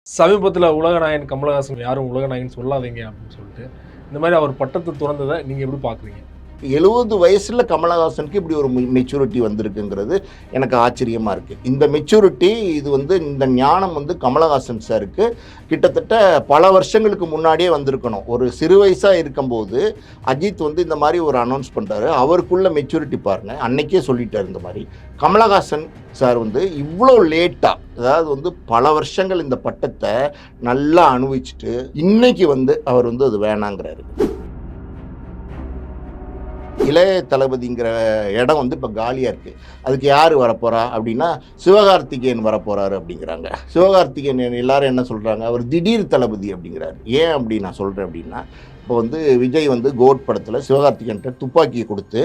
சமீபத்தில உலகநாயகன் கமலஹாசன் யாரும் உலகநாயகன் சொல்லாதீங்க அப்படின்னு சொல்லிட்டு, இந்த மாரி அவர் பட்டத்த துறந்தத நீங்க எப்படி பார்க்குறீங்க? 70 வயசுல கமலஹாசனுக்கு இப்படி ஒரு மெச்சூரிட்டி வந்திருக்குங்கிறது எனக்கு ஆச்சரியமா இருக்கு. இந்த மெச்சூரிட்டி இந்த ஞானம் கமலஹாசன் சாருக்கு கிட்டத்தட்ட பல வருஷங்களுக்கு முன்னாடியே வந்திருக்கணும். ஒரு சிறு வயசா இருக்கும்போது அஜித் இந்த மாரி ஒரு அனௌன்ஸ் பண்றாரு. அவருக்குள்ள மெச்சூரிட்டி பாருங்க. அன்னைக்கே சொல்லிட்டாரு இந்த மாரி. கமலஹாசன் சார் இவ்வளோ லேட்டா, அதாவது பல வருஷங்கள் இந்த பட்டத்தை நல்லா அனுபவிச்சுட்டு இன்னைக்கு அவர் அது வேணாங்கிறாரு. இளைய தளபதிங்கிற இடம் இப்போ காலியாக இருக்குது. அதுக்கு யார் வரப்போகிறா அப்படின்னா சிவகார்த்திகேயன் வரப்போகிறாரு அப்படிங்கிறாங்க. சிவகார்த்திகேயன் எல்லாரும் என்ன சொல்கிறாங்க, அவர் திடீர் தளபதி அப்படிங்கிறாரு. ஏன் அப்படி நான் சொல்கிறேன் அப்படின்னா, இப்போ விஜய் கோட் படத்தில் சிவகார்த்திகேயன்ட்ட துப்பாக்கியை கொடுத்து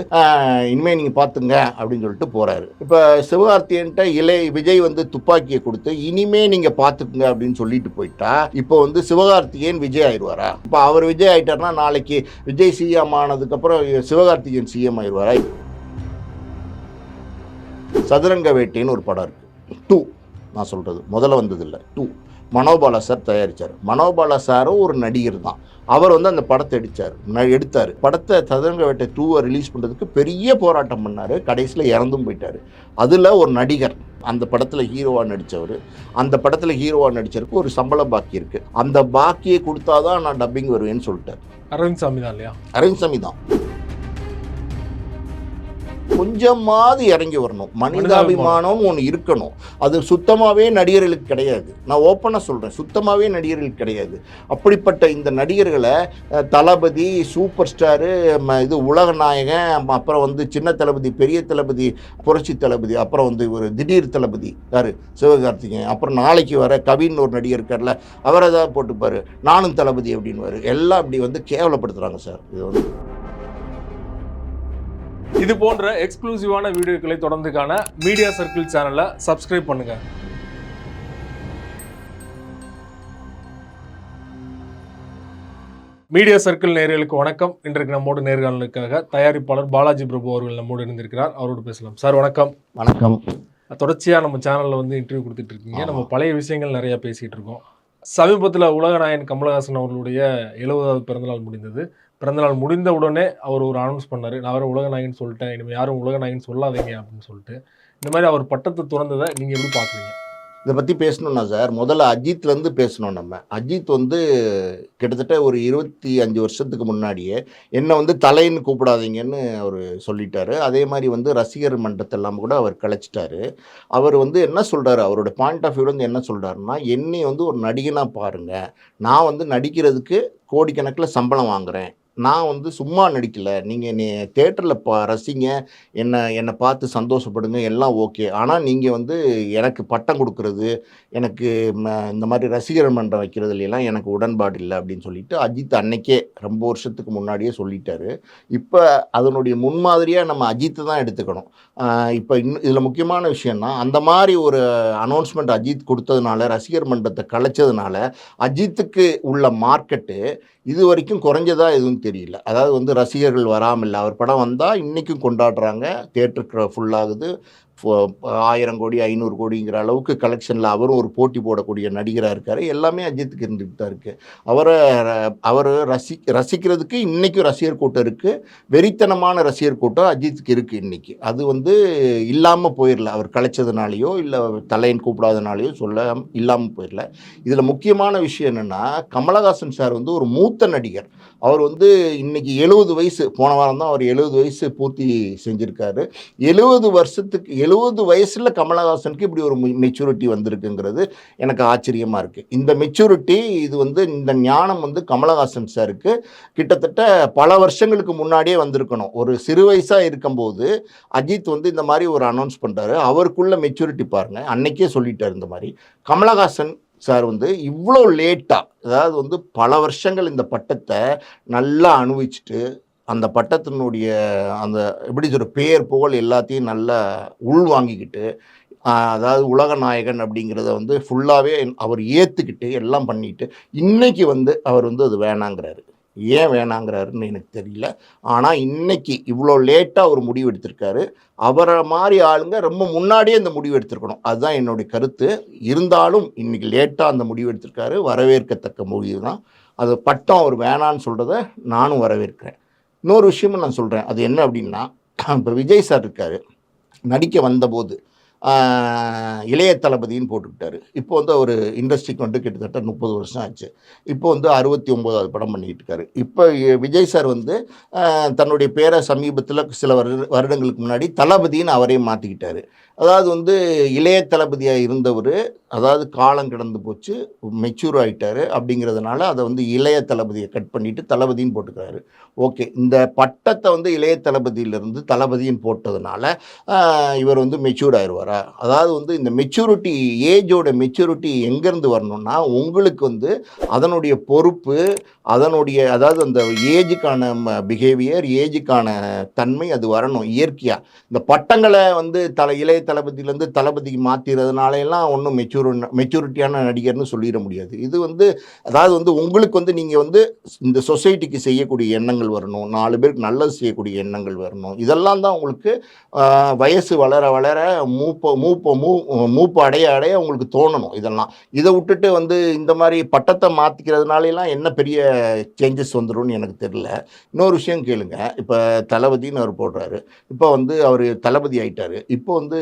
இனிமேல் நீங்கள் பார்த்துங்க அப்படின்னு சொல்லிட்டு போகிறாரு. இப்போ சிவகார்த்திகேயன்ட்ட விஜய் துப்பாக்கியை கொடுத்து இனிமே நீங்கள் பார்த்துக்குங்க அப்படின்னு சொல்லிட்டு போயிட்டா இப்போ சிவகார்த்திகேயன் விஜய் ஆயிடுவாரா? இப்போ அவர் விஜய் ஆயிட்டார்னா நாளைக்கு விஜய் சிஎம் ஆனதுக்கப்புறம் சிவகார்த்திகேயன் சிஎம் ஆயிடுவாரா? சதுரங்க வேட்டைன்னு ஒரு படம் இருக்குது. 2 நான் சொல்கிறது முதல்ல வந்ததில்லை. 2 மனோபாலா சார் தயாரித்தார். மனோபாலா சாரும் ஒரு நடிகர் தான். அவர் அந்த படத்தை எடுத்தார். படத்தை சதுரங்க வேட்டை 2 ரிலீஸ் பண்ணுறதுக்கு பெரிய போராட்டம் பண்ணார். கடைசியில் இறந்தும் போயிட்டார். அதில் ஒரு நடிகர் அந்த படத்தில் ஹீரோவாக நடித்தவர், அந்த படத்தில் ஹீரோவாக நடித்தவருக்கு ஒரு சம்பள பாக்கி இருக்குது. அந்த பாக்கியை கொடுத்தாதான் நான் டப்பிங் வருவேன்னு சொல்லிட்டார். அரவிந்த் சாமி தான் இல்லையா? அரவிந்த் சாமி தான். கொஞ்சமாவது இறங்கி வரணும். மனிதாபிமானம் ஒன்று இருக்கணும். அது சுத்தமாகவே நடிகர்களுக்கு கிடையாது. நான் ஓப்பனாக சொல்கிறேன், சுத்தமாகவே நடிகர்களுக்கு கிடையாது. அப்படிப்பட்ட இந்த நடிகர்களை தளபதி, சூப்பர் ஸ்டாரு, உலக நாயகன், அப்புறம் சின்ன தளபதி, பெரிய தளபதி, புரட்சி தளபதி, அப்புறம் ஒரு திடீர் தளபதி யார், சிவகார்த்திகேயன், அப்புறம் நாளைக்கு வர கவின்னு ஒரு நடிகர் இருக்கார்ல, அவரை தான் போட்டுப்பார், நானும் தளபதி அப்படின்வார். எல்லாம் அப்படி கேவலப்படுத்துகிறாங்க சார். இது போன்ற எக்ஸ்க்ளூசிவான வீடியோக்களை தொடர்ந்து காண மீடியா சர்க்கிள் சேனலை சப்ஸ்கிரைப் பண்ணுங்க. மீடியா சர்க்கிள் நேயர்களுக்கு வணக்கம். இன்றைக்கு நம்மோடு நேர்காணலுக்காக தயாரிப்பாளர் பாலாஜி பிரபு அவர்கள் நம்மோடு இருந்திருக்கிறார். அவரோடு பேசலாம். சார் வணக்கம். வணக்கம். தொடர்ச்சியாக நம்ம சேனலில் இன்டர்வியூ கொடுத்துட்டு இருக்கீங்க. நம்ம பழைய விஷயங்கள் நிறைய பேசிகிட்டு இருக்கோம். சமீபத்தில் உலகநாயகன் கமலஹாசன் அவர்களுடைய 70வது பிறந்தநாள் முடிந்தது. பிறந்தநாள் முடிந்த உடனே அவர் ஒரு அனௌன்ஸ் பண்ணார், நான் வேறு உலகநாயகன் சொல்லிட்டேன், இனிமேல் யாரும் உலகநாயகன் சொல்லாதீங்க அப்படின்னு சொல்லிட்டு. இந்த மாதிரி அவர் பட்டத்தை துறந்ததை நீங்கள் எப்படி பார்க்குறீங்க? இதை பற்றி பேசணுன்னா சார், முதல்ல அஜித்லேருந்து பேசணும். நம்ம அஜித் கிட்டத்தட்ட ஒரு 25 வருஷத்துக்கு முன்னாடியே என்னை தலைன்னு கூப்பிடாதீங்கன்னு அவர் சொல்லிட்டாரு. அதே மாதிரி ரசிகர் மன்றத்தெல்லாம் கூட அவர் கலைச்சிட்டாரு. அவர் என்ன சொல்கிறாரு, அவரோட பாயிண்ட் ஆஃப் வியூலேருந்து என்ன சொல்கிறாருன்னா, என்னை ஒரு நடிகனாக பாருங்கள், நான் நடிக்கிறதுக்கு கோடிக்கணக்கில் சம்பளம் வாங்குகிறேன், நான் சும்மா நடிக்கலை, நீங்கள் என்னை தேட்டரில் ரசிங்க, என்னை பார்த்து சந்தோஷப்படுங்க, எல்லாம் ஓகே. ஆனால் நீங்கள் எனக்கு பட்டம் கொடுக்குறது, எனக்கு இந்த மாதிரி ரசிகர் மன்றம் வைக்கிறதுலாம் எனக்கு உடன்பாடு இல்லை அப்படின்னு சொல்லிட்டு அஜித் அன்னைக்கே ரொம்ப வருஷத்துக்கு முன்னாடியே சொல்லிட்டாரு. இப்போ அதனுடைய முன்மாதிரியாக நம்ம அஜித்தை தான் எடுத்துக்கணும். இப்போ இதில் முக்கியமான விஷயம்னா, அந்த மாதிரி ஒரு அனௌன்ஸ்மெண்ட் அஜித் கொடுத்ததுனால, ரசிகர் மன்றத்தை கலைச்சதுனால அஜித்துக்கு உள்ள மார்க்கெட்டு இது வரைக்கும் குறைஞ்சதா எதுவும் தெரியல. அதாவது ரசிகர்கள் வராமல் இல்லை. அவர் படம் வந்தால் இன்றைக்கும் கொண்டாடுறாங்க, தேட்டருக்கு ஃபுல்லாகுது, 1000 கோடி 500 கோடிங்கிற அளவுக்கு கலெக்ஷனில் அவரும் ஒரு போட்டி போடக்கூடிய நடிகராக இருக்கார். எல்லாமே அஜித்துக்கு இருந்துகிட்டு தான் இருக்குது. அவர் ரசிக்கிறதுக்கு இன்றைக்கும் ரசிகர் கூட்டம் இருக்குது. வெறித்தனமான ரசிகர் கூட்டம் அஜித்துக்கு இருக்குது இன்றைக்கி. அது இல்லாமல் போயிடல, அவர் கலைச்சதுனாலையோ இல்லை தலையன் கூப்பிடாதனாலையோ இல்லாமல் போயிடல. இதில் முக்கியமான விஷயம் என்னென்னா, கமலஹாசன் சார் ஒரு மூத்த நடிகர். அவர் இன்றைக்கி 70 வயசு, போன வாரம் தான் அவர் 70 வயசு பூர்த்தி செஞ்சுருக்காரு. 70 வயசில் கமலஹாசனுக்கு இப்படி ஒரு மெச்சூரிட்டி வந்திருக்குங்கிறது எனக்கு ஆச்சரியமாக இருக்குது. இந்த மெச்சூரிட்டி இந்த ஞானம் கமலஹாசன் சாருக்கு கிட்டத்தட்ட பல வருஷங்களுக்கு முன்னாடியே வந்திருக்கணும். ஒரு சிறு வயசாக இருக்கும்போது அஜித் இந்த மாதிரி ஒரு அனௌன்ஸ் பண்ணுறாரு. அவருக்குள்ள மெச்சூரிட்டி பாருங்கள். அன்னைக்கே சொல்லிட்டார் இந்த மாதிரி. கமலஹாசன் சார் இவ்வளோ லேட்டாக, அதாவது பல வருஷங்கள் இந்த பட்டத்தை நல்லா அனுபவிச்சுட்டு அந்த பட்டத்தினுடைய அந்த எப்படி சொல்கிற பேர் புகழ் எல்லாத்தையும் நல்லா உள்வாங்கிக்கிட்டு, அதாவது உலக நாயகன் அப்படிங்கிறத ஃபுல்லாகவே அவர் ஏற்றுக்கிட்டு எல்லாம் பண்ணிட்டு இன்னைக்கு அவர் அது வேணாங்கிறாரு. ஏன் வேணாங்கிறாருன்னு எனக்கு தெரியல. ஆனால் இன்னைக்கு இவ்வளோ லேட்டாக ஒரு முடிவு எடுத்திருக்காரு. அவரை மாதிரி ஆளுங்க ரொம்ப முன்னாடியே இந்த முடிவு எடுத்திருக்கணும். அதுதான் என்னுடைய கருத்து. இருந்தாலும் இன்னைக்கு லேட்டாக அந்த முடிவு எடுத்திருக்காரு. வரவேற்கத்தக்க முடிவு தான். அது பட்டம் அவர் வேணான்னு சொல்கிறத நானும் வரவேற்கிறேன். இன்னொரு விஷயமும் நான் சொல்கிறேன். அது என்ன அப்படின்னா, இப்போ விஜய் சார் இருக்கார். நடிக்க வந்தபோது இளைய தளபதின்னு போட்டுக்கிட்டாரு. இப்போ வந்து அவர் இண்டஸ்ட்ரிக்கு வந்து கிட்டத்தட்ட 30 வருஷம் ஆச்சு. இப்போ வந்து 69வது படம் பண்ணிக்கிட்டு இருக்காரு. இப்போ விஜய் சார் வந்து தன்னுடைய பேரை சமீபத்தில் சில வருடங்களுக்கு முன்னாடி தளபதின்னு அவரே மாற்றிக்கிட்டாரு. அதாவது வந்து இளைய தளபதியாக இருந்தவர், அதாவது காலம் கடந்து போச்சு, மெச்சூர் ஆகிட்டார். அப்படிங்கிறதுனால அதை வந்து இளைய தளபதியை கட் பண்ணிவிட்டு தளபதின்னு போட்டுக்கிறாரு. ஓகே, இந்த பட்டத்தை வந்து இளைய தளபதியிலிருந்து தளபதின்னு போட்டதுனால இவர் வந்து மெச்சூர்ட் ஆயிடுவாரா? அதாவது வந்து இந்த மெச்சூரிட்டி, ஏஜோட மெச்சூரிட்டி எங்கேருந்து வரணும்னா, உங்களுக்கு வந்து அதனுடைய பொறுப்பு, அதனுடைய அதாவது அந்த ஏஜுக்கான பிஹேவியர், ஏஜுக்கான தன்மை அது வரணும் இயற்கையாக. இந்த பட்டங்களை வந்து இளைய தளபதியிலேருந்து தளபதிக்கு மாற்றிறதுனால எல்லாம் ஒன்றும் மெச்சூரிட்டியான நடிகர்னு சொல்லிட முடியாது. இது வந்து அதாவது வந்து உங்களுக்கு வந்து நீங்கள் வந்து இந்த சொசைட்டிக்கு செய்யக்கூடிய எண்ணங்கள் வரணும், 4 பேருக்கு நல்லது செய்யக்கூடிய எண்ணங்கள் வரணும். இதெல்லாம் தான் உங்களுக்கு வயசு வளர வளர மூப்பு அடைய அடைய உங்களுக்கு தோணணும். இதெல்லாம் இதை விட்டுட்டு வந்து இந்த மாதிரி பட்டத்தை மாற்றிக்கிறதுனாலாம் என்ன பெரிய சேஞ்சஸ் வந்துடும்னு எனக்கு தெரியல. இன்னொரு விஷயம் கேளுங்க. இப்போ தளபதின்னு அவர் போடுறாரு. இப்போ வந்து அவர் தளபதி ஆயிட்டாரு. இப்போ வந்து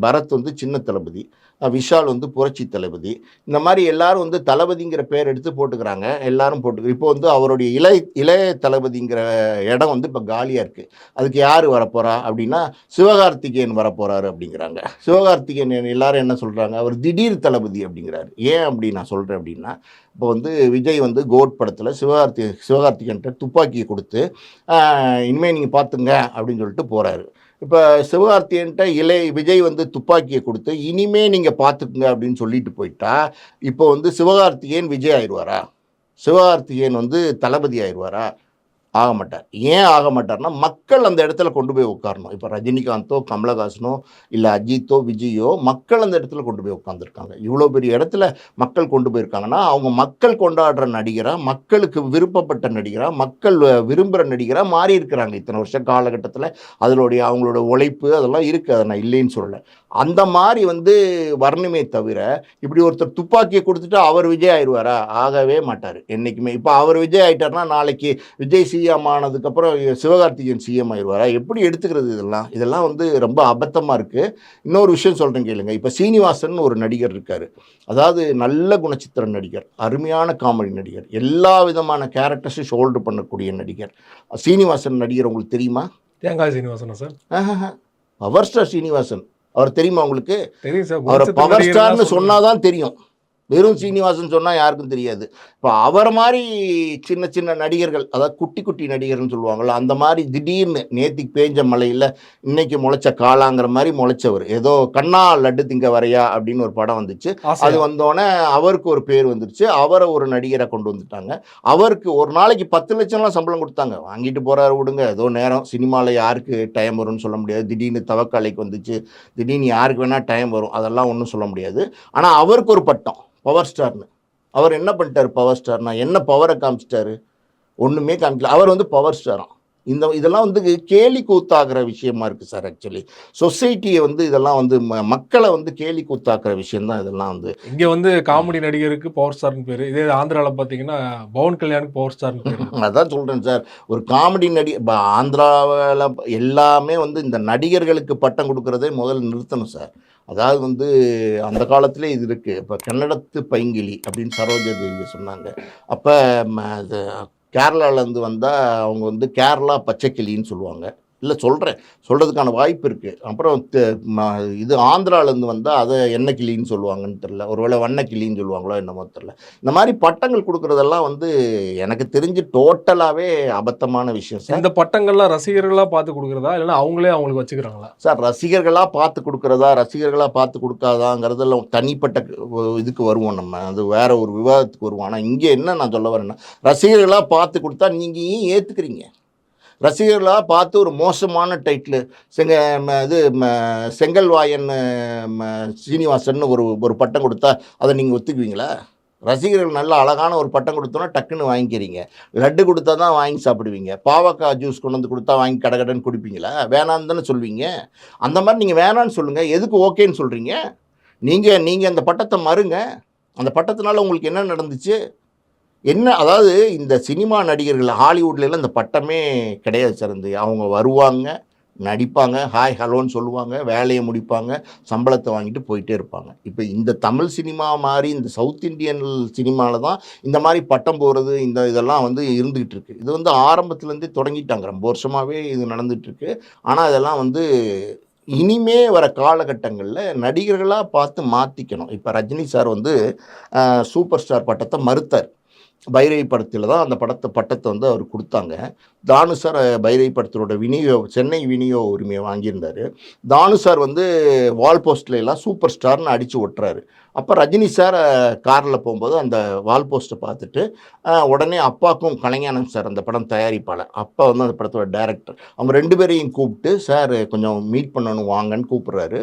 பரத் வந்து சின்ன தளபதி, விஷால் வந்து புரட்சி தளபதி. இந்த மாதிரி எல்லாரும் வந்து தளபதிங்கிற பேர் எடுத்து போட்டுக்கிறாங்க. எல்லாரும் இப்போ வந்து அவருடைய இளைய தளபதிங்கிற இடம் வந்து இப்போ காலியாக இருக்குது. அதுக்கு யார் வரப்போகிறா அப்படின்னா, சிவகார்த்திகேயன் வரப்போகிறாரு அப்படிங்கிறாங்க. சிவகார்த்திகேயன் எல்லாரும் என்ன சொல்கிறாங்க, அவர் திடீர் தளபதி அப்படிங்கிறாரு. ஏன் அப்படி நான் சொல்கிறேன் அப்படின்னா, இப்போ வந்து விஜய் வந்து கோட் படத்தில் சிவகார்த்திகேயன்ட்ட துப்பாக்கியை கொடுத்து இனிமேல் நீங்கள் பார்த்துங்க அப்படின்னு சொல்லிட்டு போகிறாரு. இப்போ சிவகார்த்திகேயன்ட்ட விஜய் வந்து துப்பாக்கியை கொடுத்து இனிமே நீங்கள் பார்த்துக்குங்க அப்படின்னு சொல்லிட்டு போயிட்டா, இப்போ வந்து சிவகார்த்திகேயன் விஜய் ஆயிடுவாரா? சிவகார்த்திகேயன் வந்து தளபதி ஆயிடுவாரா? ஆக மாட்டார். ஏன் ஆக மாட்டார்னா, மக்கள் அந்த இடத்துல கொண்டு போய் உட்காரணும். இப்போ ரஜினிகாந்தோ, கமலஹாசனோ, இல்லை அஜித்தோ, விஜயோ, மக்கள் அந்த இடத்துல கொண்டு போய் உட்காந்துருக்காங்க. இவ்வளோ பெரிய இடத்துல மக்கள் கொண்டு போயிருக்காங்கன்னா, அவங்க மக்கள் கொண்டாடுற நடிகராக, மக்களுக்கு விருப்பப்பட்ட நடிகராக, மக்கள் விரும்புகிற நடிகராக மாறி இருக்கிறாங்க இத்தனை வருஷம் காலகட்டத்தில். அவங்களோட உழைப்பு அதெல்லாம் இருக்குது, அதை நான் இல்லைன்னு சொல்லலை. அந்த மாதிரி வந்து வரணுமே தவிர, இப்படி ஒருத்தர் துப்பாக்கியை கொடுத்துட்டு அவர் விஜய் ஆயிடுவாரா? ஆகவே மாட்டார் என்றைக்குமே. இப்போ அவர் விஜய் ஆயிட்டார்னா, நாளைக்கு விஜய் சிஎம் ஆனதுக்கப்புறம் சிவகார்த்திகேயன் சிஎம் ஆயிடுவாரா? எப்படி எடுத்துக்கிறது இதெல்லாம் வந்து ரொம்ப அபத்தமாக இருக்குது. இன்னொரு விஷயம் சொல்கிறேன் கேளுங்க. இப்போ சீனிவாசன் ஒரு நடிகர் இருக்கார். அதாவது நல்ல குணச்சித்திர நடிகர், அருமையான காமெடி நடிகர், எல்லா விதமான கேரக்டர்ஸும் ஷோல்டர் பண்ணக்கூடிய நடிகர். சீனிவாசன் நடிகர் உங்களுக்கு தெரியுமா? தேங்காய் சீனிவாசனா சார்? Power star Srinivasan. அவர் தெரியுமா உங்களுக்கு? தெரியும் சார். அவரை பவர் ஸ்டார்னு சொன்னாதான் தெரியும். வெறும் சீனிவாசன் சொன்னால் யாருக்கும் தெரியாது. இப்போ அவரை மாதிரி சின்ன சின்ன நடிகர்கள், அதாவது குட்டி குட்டி நடிகர்னு சொல்லுவாங்கள்ல, அந்த மாதிரி திடீர்னு நேத்திக்கு பேஞ்ச மழையில் இன்னைக்கு முளைச்ச காளாங்கிற மாதிரி முளைச்சவர். ஏதோ கண்ணா லட்டு திங்க வரையா அப்படின்னு ஒரு படம் வந்துச்சு. அது வந்தோடனே அவருக்கு ஒரு பேர் வந்துருச்சு. அவரை ஒரு நடிகரை கொண்டு வந்துட்டாங்க. அவருக்கு ஒரு நாளைக்கு 10 லட்சம்லாம் சம்பளம் கொடுத்தாங்க. வாங்கிட்டு போகிறாரு, விடுங்க, ஏதோ நேரம். சினிமாவில் யாருக்கு டைம் வரும்னு சொல்ல முடியாது. திடீர்னு தவக்காலைக்கு வந்துச்சு, திடீர்னு யாருக்கு வேணால் டைம் வரும், அதெல்லாம் ஒன்றும் சொல்ல முடியாது. ஆனால் அவருக்கு ஒரு பட்டம் பவர் ஸ்டார்னு. அவர் என்ன பண்ணிட்டார்? பவர் ஸ்டார்னா என்ன பவரை காமிச்சிட்டாரு? ஒன்றுமே காமிக்கல. அவர் வந்து பவர் ஸ்டாராம். இதெல்லாம் வந்து கேலி கூத்தாக்குற விஷயமா இருக்குது சார். ஆக்சுவலி சொசைட்டியை வந்து இதெல்லாம் வந்து மக்களை வந்து கேலி கூத்தாக்குற விஷயம்தான் இதெல்லாம். வந்து இங்கே வந்து காமெடி நடிகருக்கு பவர் ஸ்டார்னு பேர், இதே ஆந்திராவில் பார்த்தீங்கன்னா பவன் கல்யாணுக்கு பவர் ஸ்டார்னு பேர். அதான் சொல்கிறேன் சார். ஒரு காமெடி ஆந்திராவில் எல்லாமே வந்து இந்த நடிகர்களுக்கு பட்டம் கொடுக்குறதே முதல்ல நிறுத்தணும் சார். அதாவது வந்து அந்த காலத்திலே இது இருக்குது. இப்போ கன்னடத்து பைங்கிலி அப்படின்னு சரோஜா தேவி சொன்னாங்க. அப்போ கேரளாவிலேருந்து வந்தால் அவங்க வந்து கேரளா பச்சைக்கிளின்னு சொல்லுவாங்க. இல்லை சொல்கிறதுக்கான வாய்ப்பு இருக்குது. அப்புறம் இது ஆந்திராவிலேருந்து வந்தால் அதை எண்ணெய் கிளின்னு சொல்லுவாங்கன்னு தெரில, ஒருவேளை வண்ணக்கிளின்னு சொல்லுவாங்களோ என்னமோ தெரில. இந்த மாதிரி பட்டங்கள் கொடுக்குறதெல்லாம் வந்து எனக்கு தெரிஞ்சு டோட்டலாகவே அபத்தமான விஷயம் சார். இந்த பட்டங்கள்லாம் ரசிகர்களாக பார்த்து கொடுக்குறதா இல்லைன்னா அவங்களே அவங்களுக்கு வச்சுக்கிறாங்களா சார்? ரசிகர்களாக பார்த்து கொடுக்குறதா, ரசிகர்களாக பார்த்து கொடுக்காதாங்கிறதெல்லாம் தனிப்பட்ட இதுக்கு வருவோம் நம்ம. அது வேற ஒரு விவாதத்துக்கு வருவோம். ஆனால் இங்கே என்ன நான் சொல்ல வரேன்னா, ரசிகர்களாக பார்த்து கொடுத்தா நீங்கள் ஏன் ஏற்றுக்கிறீங்க? ரசிகர்களாக பார்த்து ஒரு மோசமான டைட்டில் செங்கல்வாயன் சீனிவாசன் ஒரு பட்டம் கொடுத்தா அதை நீங்கள் ஒத்துக்குவீங்களா? ரசிகர்கள் நல்ல அழகான ஒரு பட்டம் கொடுத்தோன்னா டக்குன்னு வாங்கிக்கிறீங்க. லட்டு கொடுத்தா தான் வாங்கி சாப்பிடுவீங்க. பாவக்காய் ஜூஸ் கொண்டு வந்து கொடுத்தா வாங்கி கடகடன்னு குடிப்பீங்களா? வேணான்னு தானே சொல்வீங்க. அந்த மாதிரி நீங்கள் வேணான்னு சொல்லுங்கள். எதுக்கு ஓகேன்னு சொல்கிறீங்க? நீங்கள் அந்த பட்டத்தை மறுங்க. அந்த பட்டத்தினால உங்களுக்கு என்ன நடந்துச்சு? என்ன அதாவது இந்த சினிமா நடிகர்கள் ஹாலிவுட்லலாம் இந்த பட்டமே கிடையாது சார். அவங்க வருவாங்க, நடிப்பாங்க, ஹாய் ஹலோன்னு சொல்லுவாங்க, வேலையை முடிப்பாங்க, சம்பளத்தை வாங்கிட்டு போயிட்டே இருப்பாங்க. இப்போ இந்த தமிழ் சினிமா மாதிரி இந்த சவுத் இண்டியன் சினிமாவில் தான் இந்த மாதிரி பட்டம் போகிறது இதெல்லாம் வந்து இருந்துகிட்டு இருக்கு. இது வந்து ஆரம்பத்துலேருந்தே தொடங்கிட்டாங்க. ரொம்ப வருஷமாகவே இது நடந்துகிட்ருக்கு. ஆனால் இதெல்லாம் வந்து இனிமே வர காலகட்டங்களில் நடிகர்களாக பார்த்து மாற்றிக்கணும். இப்போ ரஜினி சார் வந்து சூப்பர் ஸ்டார் பட்டத்தை மறுத்தார். பைரவி படத்தில் தான் அந்த பட்டத்தை வந்து அவர் கொடுத்தாங்க. தானு சார் பைரவி படத்தோட சென்னை விநியோக உரிமையை வாங்கியிருந்தார். தானு சார் வந்து வால் போஸ்ட்ல எல்லாம் சூப்பர் ஸ்டார்னு அடித்து ஒட்டுறாரு. அப்போ ரஜினி சார் காரில் போகும்போது அந்த வால் போஸ்ட்டை பார்த்துட்டு உடனே அப்பாவுக்கும் கலைஞானம் சார் அந்த படம் தயாரிப்பாளர், அப்பா வந்து அந்த படத்தோட டைரக்டர், அவங்க 2 பேரையும் கூப்பிட்டு சார் கொஞ்சம் மீட் பண்ணணும் வாங்கன்னு கூப்பிட்றாரு.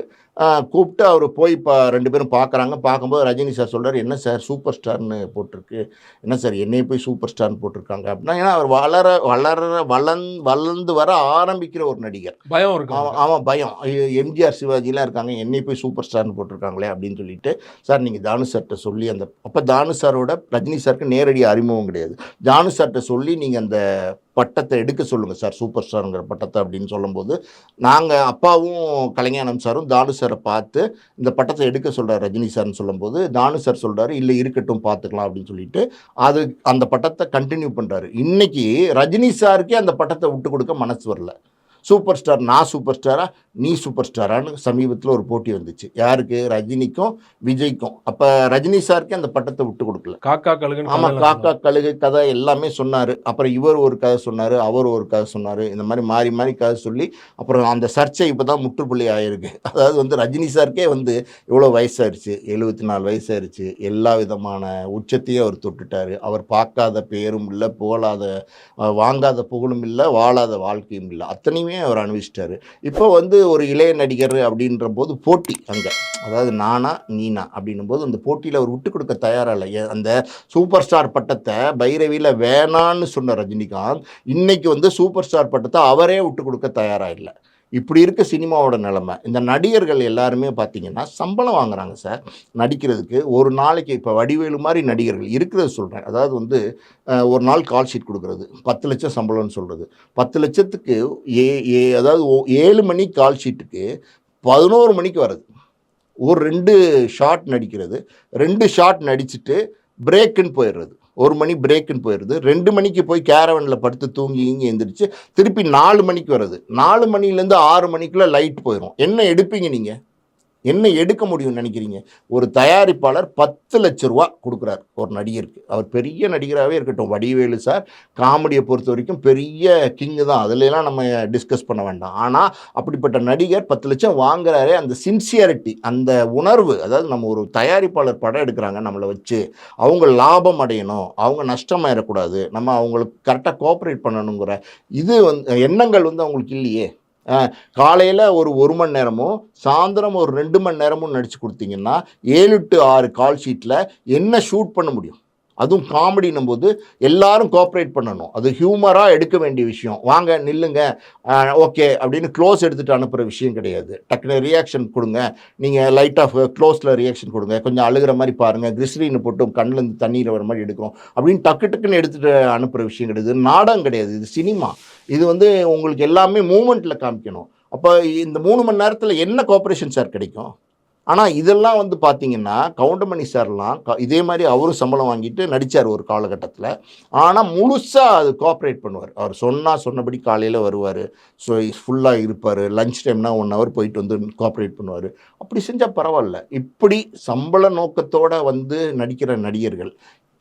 கூப்பிட்டு அவர் போய் 2 பேரும் பார்க்குறாங்க. பார்க்கும்போது ரஜினி சார் சொல்கிறார், என்ன சார் சூப்பர் ஸ்டார்னு போட்டிருக்கு, என்ன சார் என்னையை போய் சூப்பர் ஸ்டார்னு போட்டிருக்காங்க அப்படின்னா. ஏன்னா அவர் வளர்ந்து வர ஆரம்பிக்கிற ஒரு நடிகர். பயம் இருக்கு. ஆமாம் பயம். எம்ஜிஆர் சிவாஜிலாம் இருக்காங்க, என்னை போய் சூப்பர் ஸ்டார்னு போட்டிருக்காங்களே அப்படின்னு சொல்லிட்டு, சார் நீங்கள் தானு சார்கிட்ட சொல்லி அப்போ தானு சாரோட ரஜினி சாருக்கு நேரடி அறிமுகம் கிடையாது. தானு சார்கிட்ட சொல்லி நீங்கள் அந்த பட்டத்தை எடுக்க சொல்லுங்கள் சார், சூப்பர் ஸ்டாருங்கிற பட்டத்தை அப்படின்னு சொல்லும்போது, நாங்கள் அப்பாவும் கலைஞானம் சாரும் தானு சாரை பார்த்து இந்த பட்டத்தை எடுக்க சொல்கிறார் ரஜினி சார்னு சொல்லும்போது, தானு சார் சொல்கிறாரு இல்லை இருக்கட்டும் பார்த்துக்கலாம் அப்படின்னு சொல்லிட்டு அந்த பட்டத்தை கண்டினியூ பண்ணுறாரு. இன்றைக்கி ரஜினி சாருக்கே அந்த பட்டத்தை விட்டு கொடுக்க மனசு வரல. சூப்பர் ஸ்டார், நான் சூப்பர் ஸ்டாரா நீ சூப்பர் ஸ்டாரான்னு சமீபத்தில் ஒரு போட்டி வந்துச்சு. யாருக்கு? ரஜினிக்கும் விஜய்க்கும். அப்போ ரஜினி சாருக்கே அந்த பட்டத்தை விட்டு கொடுக்கல. காக்கா கழுகு. ஆமாம், காக்கா கழுகு கதை எல்லாமே சொன்னார். அப்புறம் இவர் ஒரு கதை சொன்னார், அவர் ஒரு கதை சொன்னார். இந்த மாதிரி மாறி மாறி கதை சொல்லி அப்புறம் அந்த சர்ச்சை இப்போ தான் முற்றுப்புள்ளி ஆகிருக்கு. அதாவது வந்து ரஜினி சாருக்கே வந்து இவ்வளோ வயசாயிருச்சு, 74 வயசாயிருச்சு, எல்லா விதமான உச்சத்தையும் அவர் தொட்டுட்டார். அவர் பார்க்காத பேரும் இல்லை, வாங்காத புகழும் இல்லை, வாழாத வாழ்க்கையும் இல்லை, அத்தனையுமே அவர் அனுபவிச்சிட்டாரு. இப்போ வந்து ஒரு இளைய நடிகர் அப்படின்ற போது போட்டி அங்கே, அதாவது நானா நீனா அப்படின்னும் போது அந்த போட்டியில் அவர் விட்டு கொடுக்க தயாராக இல்லை. அந்த சூப்பர் ஸ்டார் பட்டத்தை பைரவியில் வேணான்னு சொன்ன ரஜினிகாந்த் இன்னைக்கு வந்து சூப்பர் ஸ்டார் பட்டத்தை அவரே விட்டு கொடுக்க தயாராக இல்லை. இப்படி இருக்க சினிமாவோட நிலைமை. இந்த நடிகர்கள் எல்லாருமே பார்த்தீங்கன்னா சம்பளம் வாங்குறாங்க சார் நடிக்கிறதுக்கு. ஒரு நாளைக்கு இப்போ வடிவேலு மாதிரி நடிகர்கள் இருக்கிறது சொல்கிறேன். அதாவது வந்து ஒரு நாள் கால் ஷீட் கொடுக்குறது 10 லட்சம் சம்பளம்னு சொல்கிறது. 10 லட்சத்துக்கு அதாவது 7 மணி கால் ஷீட்டுக்கு 11 மணிக்கு வருது. ஒரு 2 ஷாட் நடிக்கிறது, 2 ஷாட் நடிச்சுட்டு பிரேக்குன்னு போயிடுறது, 1 மணி பிரேக்குன்னு போயிடுது. 2 மணிக்கு போய் கேரவனில் படுத்து தூங்கி இங்கே எழுந்திரிச்சு திருப்பி 4 மணிக்கு வருது. 4 மணிலேருந்து 6 மணிக்குள்ளே லைட் போயிடும். என்ன எடுப்பீங்க நீங்கள்? என்ன எடுக்க முடியும்னு நினைக்கிறீங்க? ஒரு தயாரிப்பாளர் 10 லட்ச ரூபா கொடுக்குறார் ஒரு நடிகருக்கு. அவர் பெரிய நடிகராகவே இருக்கட்டும், வடிவேலு சார் காமெடியை பொறுத்த வரைக்கும் பெரிய கிங்கு தான், அதிலெல்லாம் நம்ம டிஸ்கஸ் பண்ண வேண்டாம். ஆனால் அப்படிப்பட்ட நடிகர் 10 லட்சம் வாங்குறாரே, அந்த சின்சியரிட்டி, அந்த உணர்வு, அதாவது நம்ம ஒரு தயாரிப்பாளர் படம் எடுக்கிறாங்க நம்மளை வச்சு, அவங்க லாபம் அடையணும், அவங்க நஷ்டமாயிடக்கூடாது, நம்ம அவங்களுக்கு கரெக்டாக கோஆப்ரேட் பண்ணணுங்கிற இது வந்து எண்ணங்கள் வந்து அவங்களுக்கு இல்லையே. காலையில் ஒரு மணி நேரமும் சாயந்தரம் ஒரு 2 மணி நேரமும் நடித்து கொடுத்தீங்கன்னா 7 to 6 கால் ஷீட்டில் என்ன ஷூட் பண்ண முடியும்? அதுவும் காமெடின்னும் போது எல்லாரும் கோஆப்ரேட் பண்ணணும். அது ஹியூமராக எடுக்க வேண்டிய விஷயம். வாங்க நில்லுங்க ஓகே அப்படின்னு க்ளோஸ் எடுத்துகிட்டு அனுப்புகிற விஷயம் கிடையாது. டக்குனு ரியாக்ஷன் கொடுங்க, நீங்கள் லைட்டாக க்ளோஸில் ரியாக்ஷன் கொடுங்க, கொஞ்சம் அழுகிற மாதிரி பாருங்கள், கிரிஸ்லின்னு போட்டு கண்ணிலேருந்து தண்ணீர் வர மாதிரி எடுக்கிறோம் அப்படின்னு டக்குன்னு எடுத்துகிட்டு அனுப்புகிற விஷயம் கிடையாது. நாடகம் கிடையாது, இது சினிமா. இது வந்து உங்களுக்கு எல்லாமே மூமெண்ட்டில் காமிக்கணும். அப்போ இந்த 3 மணி நேரத்தில் என்ன கோஆப்ரேஷன் சார் கிடைக்கும்? ஆனால் இதெல்லாம் வந்து பார்த்தீங்கன்னா கவுண்டமணி சார்லாம் இதே மாதிரி அவரும் சம்பளம் வாங்கிட்டு நடித்தார் ஒரு காலகட்டத்தில். ஆனால் முழுசாக அது கோஆப்ரேட் பண்ணுவார். அவர் சொன்னபடி காலையில் வருவார், ஸோ ஃபுல்லாக இருப்பார், லஞ்ச் டைம்னா 1 hour போயிட்டு வந்து கோஆப்ரேட் பண்ணுவார். அப்படி செஞ்சால் பரவாயில்ல. இப்படி சம்பள நோக்கத்தோடு வந்து நடிக்கிற நடிகர்கள்,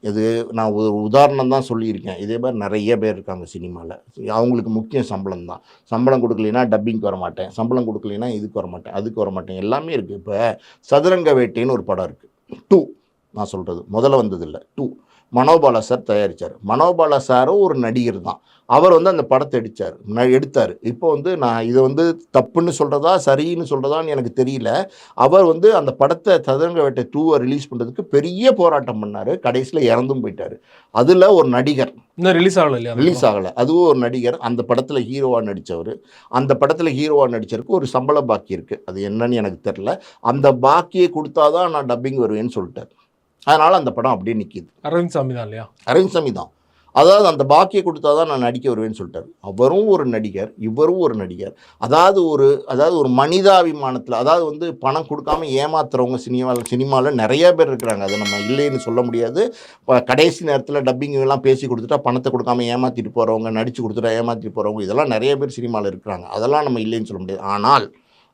இது நான் ஒரு உதாரணம் தான் சொல்லியிருக்கேன். இதே மாதிரி நிறைய பேர் இருக்காங்க சினிமாவில். அவங்களுக்கு முக்கியம் சம்பளம் தான். சம்பளம் கொடுக்கலைன்னா டப்பிங்க்கு வர மாட்டேன், சம்பளம் கொடுக்கலைன்னா இதுக்கு வர மாட்டேன், அதுக்கு வர மாட்டேன், எல்லாமே இருக்குது. இப்போ சதுரங்க வேட்டைன்னு ஒரு படம் இருக்குது, 2 நான் சொல்கிறது, முதல்ல வந்ததில்லை, 2. மனோபாலா சார் தயாரித்தார். மனோபாலா சாரும் ஒரு நடிகர் தான். அவர் வந்து அந்த படத்தை எடுத்தார். இப்போ வந்து நான் இதை வந்து தப்புன்னு சொல்கிறதா சரின்னு சொல்கிறதான்னு எனக்கு தெரியல. அவர் வந்து அந்த படத்தை சதுரங்க வேட்டை 2 ரிலீஸ் பண்ணுறதுக்கு பெரிய போராட்டம் பண்ணார். கடைசியில் இறந்தும் போயிட்டார். அதில் ஒரு நடிகர் இன்னும் ரிலீஸ் ஆகலை இல்லையா? ரிலீஸ் ஆகலை. அதுவும் ஒரு நடிகர் அந்த படத்தில் ஹீரோவாக நடித்தவர். அந்த படத்தில் ஹீரோவாக நடித்தவருக்கு ஒரு சம்பள பாக்கி இருக்குது. அது என்னன்னு எனக்கு தெரில. அந்த பாக்கியை கொடுத்தா தான் நான் டப்பிங் வருவேன்னு சொல்லிட்டார். அதனால் அந்த படம் அப்படியே நிற்கிது. அரவிந்த் சாமி தான் இல்லையா? அரவிந்த் சாமி தான். அதாவது அந்த பாக்கியை கொடுத்தா தான் நான் நடிக்க வருவேன்னு சொல்லிட்டார். அவரும் ஒரு நடிகர், இவரும் ஒரு நடிகர். அதாவது ஒரு மனிதாபிமானத்தில், அதாவது வந்து பணம் கொடுக்காம ஏமாத்துறவங்க சினிமாவில் நிறைய பேர் இருக்கிறாங்க. அதை நம்ம இல்லைன்னு சொல்ல முடியாது. கடைசி நேரத்தில் டப்பிங் எல்லாம் பேசி கொடுத்துட்டா பணத்தை கொடுக்காம ஏமாற்றிட்டு போகிறவங்க, நடித்து கொடுத்துட்டா ஏமாற்றிட்டு போகிறவங்க, இதெல்லாம் நிறைய பேர் சினிமாவில் இருக்கிறாங்க. அதெல்லாம் நம்ம இல்லைன்னு சொல்ல முடியாது. ஆனால்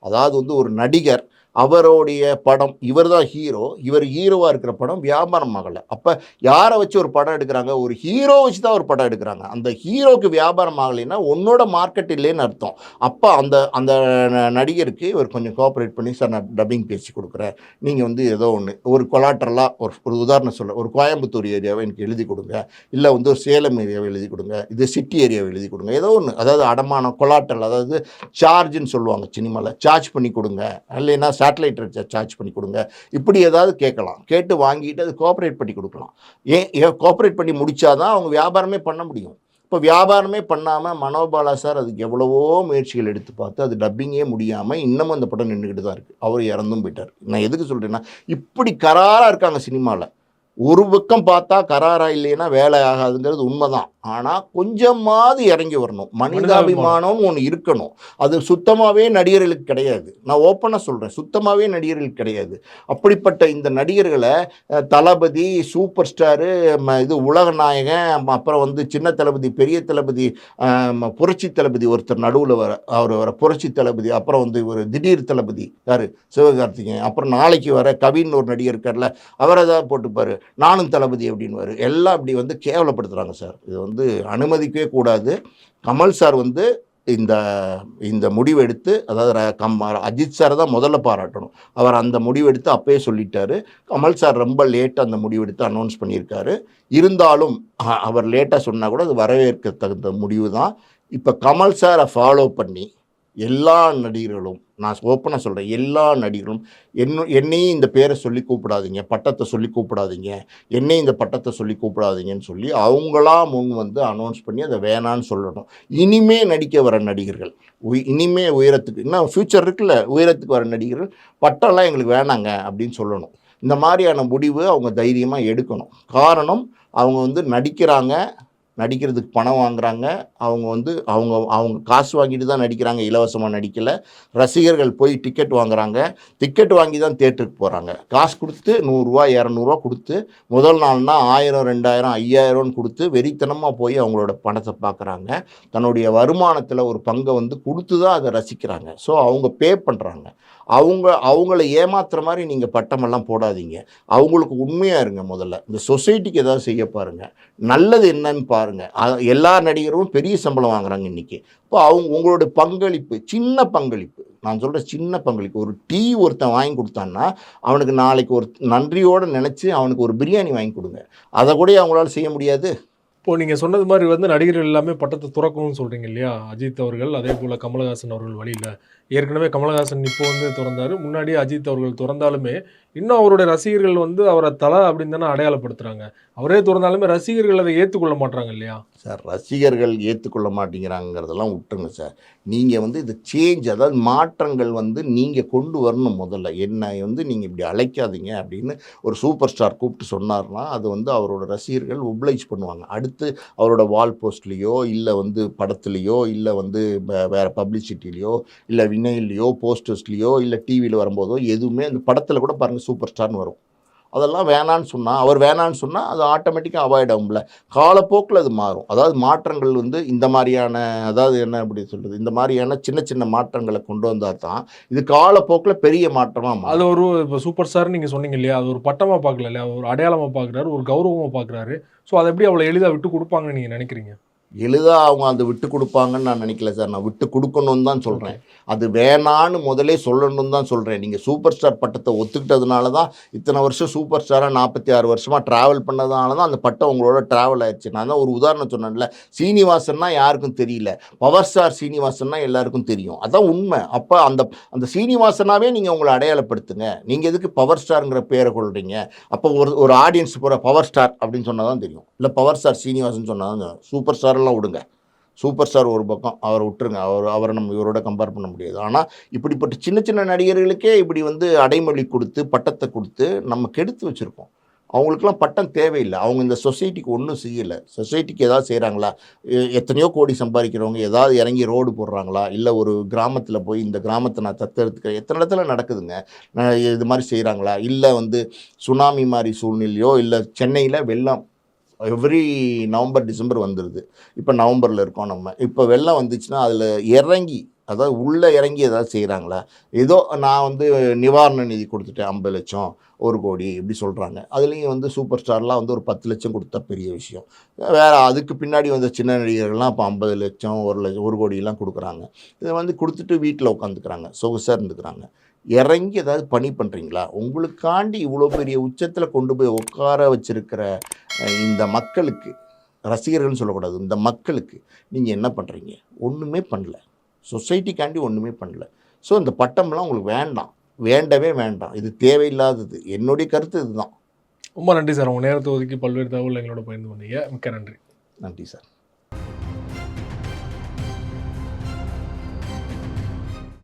அதாவது வந்து ஒரு நடிகர், அவருடைய படம், இவர் தான் ஹீரோ, இவர் ஹீரோவாக இருக்கிற படம் வியாபாரம் ஆகலை. அப்போ யாரை வச்சு ஒரு படம் எடுக்கிறாங்க? ஒரு ஹீரோ வச்சு தான் ஒரு படம் எடுக்கிறாங்க. அந்த ஹீரோவுக்கு வியாபாரம் ஆகலைன்னா உன்னோட மார்க்கெட் இல்லைன்னு அர்த்தம். அப்போ அந்த நடிகருக்கு இவர் கொஞ்சம் கோஆப்ரேட் பண்ணி, சார் நான் டப்பிங் பேசி கொடுக்குறேன், நீங்கள் வந்து ஏதோ ஒன்று ஒரு கொலாட்ரலாக ஒரு உதாரணம் சொல்ல, ஒரு கோயம்புத்தூர் ஏரியாவை எனக்கு எழுதி கொடுங்க, இல்லை வந்து ஒரு சேலம் ஏரியாவை எழுதி கொடுங்க, இது சிட்டி ஏரியாவை எழுதி கொடுங்க, ஏதோ ஒன்று. அதாவது அடமானம், கொலாட்ரல், அதாவது சார்ஜுன்னு சொல்லுவாங்க சினிமாவில், சார்ஜ் பண்ணி கொடுங்க, இல்லைன்னா சேட்டலைட் சார்ஜ் பண்ணி கொடுங்க, இப்படி ஏதாவது கேட்கலாம். கேட்டு வாங்கிட்டு அது கோஆப்ரேட் பண்ணி கொடுக்கலாம். ஏன் கோஆப்ரேட் பண்ணி முடிச்சாதான் அவங்க வியாபாரமே பண்ண முடியும். இப்போ வியாபாரமே பண்ணாமல் மனோபாலா சார் அதுக்கு எவ்வளவோ முயற்சிகள் எடுத்து பார்த்து அது டப்பிங்கே முடியாமல் இன்னமும் அந்த படம் நின்றுக்கிட்டு தான் இருக்குது. அவர் இறந்தும் போயிட்டார். நான் எதுக்கு சொல்கிறேன்னா, இப்படி கராராக இருக்காங்க சினிமாவில். ஒரு பக்கம் பார்த்தா கராரா இல்லைன்னா வேலை ஆகாதுங்கிறது உண்மைதான். ஆனால் கொஞ்சமாவது இறங்கி வரணும். மனிதாபிமானம்னு ஒன்று இருக்கணும். அது சுத்தமாகவே நடிகர்களுக்கு கிடையாது. நான் ஓப்பனாக சொல்கிறேன், சுத்தமாகவே நடிகர்களுக்கு கிடையாது. அப்படிப்பட்ட இந்த நடிகர்களை தளபதி, சூப்பர் ஸ்டாரு, இது உலக நாயகன், அப்புறம் வந்து சின்ன தளபதி, பெரிய தளபதி, புரட்சி தளபதி ஒருத்தர் நடுவில் வர புரட்சி தளபதி, அப்புறம் வந்து ஒரு திடீர் தளபதி யார், சிவகார்த்திகேயன், அப்புறம் நாளைக்கு வர கவின்னு ஒரு நடிகர் இருக்கார்ல, அவரை தான் போட்டுப்பார், நானும் தளபதி அப்படின்வார். எல்லாம் இப்படி வந்து கேவலப்படுத்துகிறாங்க சார். இது வந்து அனுமதிக்கவே கூடாது. கமல் சார் வந்து இந்த முடிவெடுத்து, அதாவது அஜித் சாரை தான் முதல்ல பாராட்டணும். அவர் அந்த முடிவெடுத்து அப்பயே சொல்லிட்டாரு. கமல் சார் ரொம்ப லேட்டாக அந்த முடிவெடுத்து அனௌன்ஸ் பண்ணியிருக்காரு. இருந்தாலும் அவர் லேட்டாக சொன்னால் கூட அது வரவேற்க தகுந்த முடிவு தான். இப்போ கமல் சாரை ஃபாலோ பண்ணி எல்லா நடிகர்களும், நான் ஓப்பனாக சொல்கிறேன், எல்லா நடிகர்களும் என்னையும் இந்த பேரை சொல்லி கூப்பிடாதீங்க, பட்டத்தை சொல்லி கூப்பிடாதீங்க, என்னையும் இந்த பட்டத்தை சொல்லி கூப்பிடாதீங்கன்னு சொல்லி அவங்களா முன் வந்து அனௌன்ஸ் பண்ணி அதை வேணான்னு சொல்லணும். இனிமே நடிக்க வர நடிகர்கள், இனிமே உயரத்துக்கு, இன்னும் ஃப்யூச்சர் இருக்குல்ல, உயரத்துக்கு வர நடிகர்கள் பட்டம்லாம் எங்களுக்கு வேணாங்க அப்படின்னு சொல்லணும். இந்த மாதிரியான முடிவு அவங்க தைரியமாக எடுக்கணும். காரணம், அவங்க வந்து நடிக்கிறதுக்கு பணம் வாங்குறாங்க. அவங்க வந்து அவங்க காசு வாங்கிட்டு தான் நடிக்கிறாங்க, இலவசமாக நடிக்கலை. ரசிகர்கள் போய் டிக்கெட் வாங்குறாங்க, டிக்கெட் வாங்கி தான் தியேட்டருக்கு போகிறாங்க. காசு கொடுத்து 100 200 கொடுத்து, முதல் நாள்னா 1000 2000 5000 கொடுத்து வெறித்தனமாக போய் அவங்களோட பணத்தை பார்க்குறாங்க. தன்னுடைய வருமானத்தில் ஒரு பங்கை வந்து கொடுத்து தான் அதை ரசிக்கிறாங்க. ஸோ அவங்க பே பண்ணுறாங்க. அவங்கள ஏமாத்துற மாதிரி நீங்கள் பட்டமெல்லாம் போடாதீங்க. அவங்களுக்கு உண்மையாக இருங்க. முதல்ல இந்த சொசைட்டிக்கு ஏதாவது செய்ய பாருங்கள், நல்லது என்னன்னு பாருங்கள். எல்லா நடிகரும் பெரிய சம்பளம் வாங்குறாங்க இன்றைக்கி. இப்போ உங்களோட பங்களிப்பு, சின்ன பங்களிப்பு, நான் சொல்கிற சின்ன பங்களிப்பு, ஒரு டீ ஒருத்தன் வாங்கி கொடுத்தான்னா அவனுக்கு நாளைக்கு ஒரு நன்றியோடு நினச்சி அவனுக்கு ஒரு பிரியாணி வாங்கி கொடுங்க. அதை கூட அவங்களால செய்ய முடியாது. இப்போ நீங்கள் சொன்னது மாதிரி வந்து நடிகர்கள் எல்லாமே பட்டத்தை துறக்கணும்னு சொல்கிறீங்க இல்லையா? அஜித் அவர்கள், அதே போல் கமலஹாசன் அவர்கள் வழியில். ஏற்கனவே கமலஹாசன் இப்போ வந்து திறந்தார், முன்னாடியே அஜித் அவர்கள் திறந்தாலுமே இன்னும் அவருடைய ரசிகர்கள் வந்து அவரை தலை அப்படின்னு தானே அடையாளப்படுத்துகிறாங்க. அவரே திறந்தாலுமே ரசிகர்கள் அதை ஏற்றுக்கொள்ள மாட்டாங்க இல்லையா சார்? ரசிகர்கள் ஏற்றுக்கொள்ள மாட்டேங்கிறாங்கிறதெல்லாம் விட்டுருங்க சார். நீங்கள் வந்து இது சேஞ்ச், அதாவது மாற்றங்கள் வந்து நீங்கள் கொண்டு வரணும். முதல்ல என்னை வந்து நீங்கள் இப்படி அழைக்காதீங்க அப்படின்னு ஒரு சூப்பர் ஸ்டார் கூப்பிட்டு சொன்னார்னா அது வந்து அவரோட ரசிகர்கள் ஒப்ளைஜ் பண்ணுவாங்க. அடுத்து அவரோட வால் போஸ்ட்லேயோ, இல்லை வந்து படத்துலேயோ, இல்லை வந்து வேறு பப்ளிசிட்டிலேயோ, இல்லை வினையிலையோ, போஸ்டர்ஸ்லேயோ, இல்லை டிவியில் வரும்போதோ, எதுவுமே அந்த படத்தில் கூட பாருங்கள் சூப்பர் ஸ்டார்னு வரும். அதெல்லாம் வேணான்னு சொன்னால், அவர் வேணான்னு சொன்னால் அது ஆட்டோமேட்டிக்காக அவாய்ட் ஆகும்ல. காலப்போக்கில் அது மாறும். அதாவது மாற்றங்கள் வந்து இந்த மாதிரியான, அதாவது என்ன அப்படி சொல்கிறது, இந்த மாதிரியான சின்ன சின்ன மாற்றங்களை கொண்டு வந்தால் தான் இது காலப்போக்கில் பெரிய மாற்றமாக மாறும். அது ஒரு இப்போ சூப்பர் ஸ்டார் நீங்கள் சொன்னீங்க இல்லையா, அது ஒரு பட்டமாக பார்க்கல இல்லையா, ஒரு அடையாளமாக பார்க்குறாரு, ஒரு கௌரவமாக பார்க்குறாரு. ஸோ அதை எப்படி அவ்வளோ எளிதாக விட்டு கொடுப்பாங்கன்னு நீங்கள் நினைக்கிறீங்க? எளிதாக அவங்க அதை விட்டு கொடுப்பாங்கன்னு நான் நினைக்கல சார். நான் விட்டு கொடுக்கணும்னு தான் சொல்கிறேன். அது வேணான்னு முதலே சொல்லணும்னு தான் சொல்கிறேன். நீங்கள் சூப்பர் ஸ்டார் பட்டத்தை ஒத்துக்கிட்டதுனால தான் இத்தனை வருஷம் சூப்பர் ஸ்டாராக 46 வருஷமாக ட்ராவல் பண்ணதுனால தான் அந்த பட்டம் உங்களோட ட்ராவல் ஆயிடுச்சு. நான் தான் ஒரு உதாரணம் சொன்னேன்ல, சீனிவாசன்னா யாருக்கும் தெரியல, பவர் ஸ்டார் சீனிவாசன்னா எல்லாருக்கும் தெரியும். அதான் உண்மை. அப்போ அந்த அந்த சீனிவாசனாவே நீங்கள் உங்களை அடையாளப்படுத்துங்க. நீங்கள் எதுக்கு பவர் ஸ்டாருங்கிற பேரை கொள்றீங்க? அப்போ ஒரு ஆடியன்ஸ் பூரா பவர் ஸ்டார் அப்படின்னு சொன்னால் தான் தெரியும். இல்லை பவர் ஸ்டார் சீனிவாசன் சொன்னால் தான் தெரியும். சூப்பர் ஸ்டாரெல்லாம் விடுங்க. சூப்பர் ஸ்டார் ஒரு பக்கம், அவரை விட்டுருங்க. அவரை நம்ம இவரோட கம்பேர் பண்ண முடியாது. ஆனால் இப்படிப்பட்ட சின்ன சின்ன நடிகர்களுக்கே இப்படி வந்து அடைமொழி கொடுத்து பட்டத்தை கொடுத்து நம்ம கெடுத்து வச்சுருக்கோம். அவங்களுக்குலாம் பட்டம் தேவையில்லை. அவங்க இந்த சொசைட்டிக்கு ஒன்றும் செய்யலை. சொசைட்டிக்கு ஏதாவது செய்கிறாங்களா? எத்தனையோ கோடி சம்பாதிக்கிறவங்க ஏதாவது இறங்கி ரோடு போடுறாங்களா? இல்லை ஒரு கிராமத்தில் போய் இந்த கிராமத்தை நான் தத்தெடுத்துக்கிறேன், எத்தனை இடத்துல நடக்குதுங்க, இது மாதிரி செய்கிறாங்களா? இல்லை வந்து சுனாமி மாதிரி சூழ்நிலையோ, இல்லை சென்னையில் வெள்ளம் எவ்ரி நவம்பர் டிசம்பர் வந்துடுது. இப்போ நவம்பரில் இருக்கோம் நம்ம. இப்போ வெள்ளம் வந்துச்சுன்னா அதில் இறங்கி, அதாவது உள்ளே இறங்கி ஏதாவது செய்கிறாங்களா? ஏதோ நான் வந்து நிவாரண நிதி கொடுத்துட்டேன் 50 லட்சம் 1 கோடி இப்படி சொல்கிறாங்க. அதுலேயும் வந்து சூப்பர் ஸ்டார்லாம் வந்து ஒரு 10 லட்சம் கொடுத்தா பெரிய விஷயம். வேறு அதுக்கு பின்னாடி வந்த சின்ன நடிகர்கள்லாம் இப்போ 50 லட்சம் 1 லட்சம் 1 கோடியெல்லாம் கொடுக்குறாங்க. இதை வந்து கொடுத்துட்டு வீட்டில் உட்காந்துக்கிறாங்க, சொகுசாக இருந்துக்கிறாங்க. இறங்கி ஏதாவது பணி பண்ணுறீங்களா? உங்களுக்காண்டி இவ்வளோ பெரிய உச்சத்தில் கொண்டு போய் உட்கார வச்சிருக்கிற இந்த மக்களுக்கு, ரசிகர்கள்னு சொல்லக்கூடாது, இந்த மக்களுக்கு நீங்கள் என்ன பண்ணுறீங்க? ஒன்றுமே பண்ணல. சொசைட்டிக்காண்டி ஒன்றுமே பண்ணல. ஸோ இந்த பட்டம்லாம் உங்களுக்கு வேண்டாம், வேண்டவே வேண்டாம். இது தேவையில்லாதது. என்னுடைய கருத்து இதுதான். ரொம்ப நன்றி சார். உங்கள் நேரத்தை ஒதுக்கி பல்வேறு தகவல் எங்களோட பகிர்ந்து பண்ணீங்க. மிக்க நன்றி. நன்றி சார்.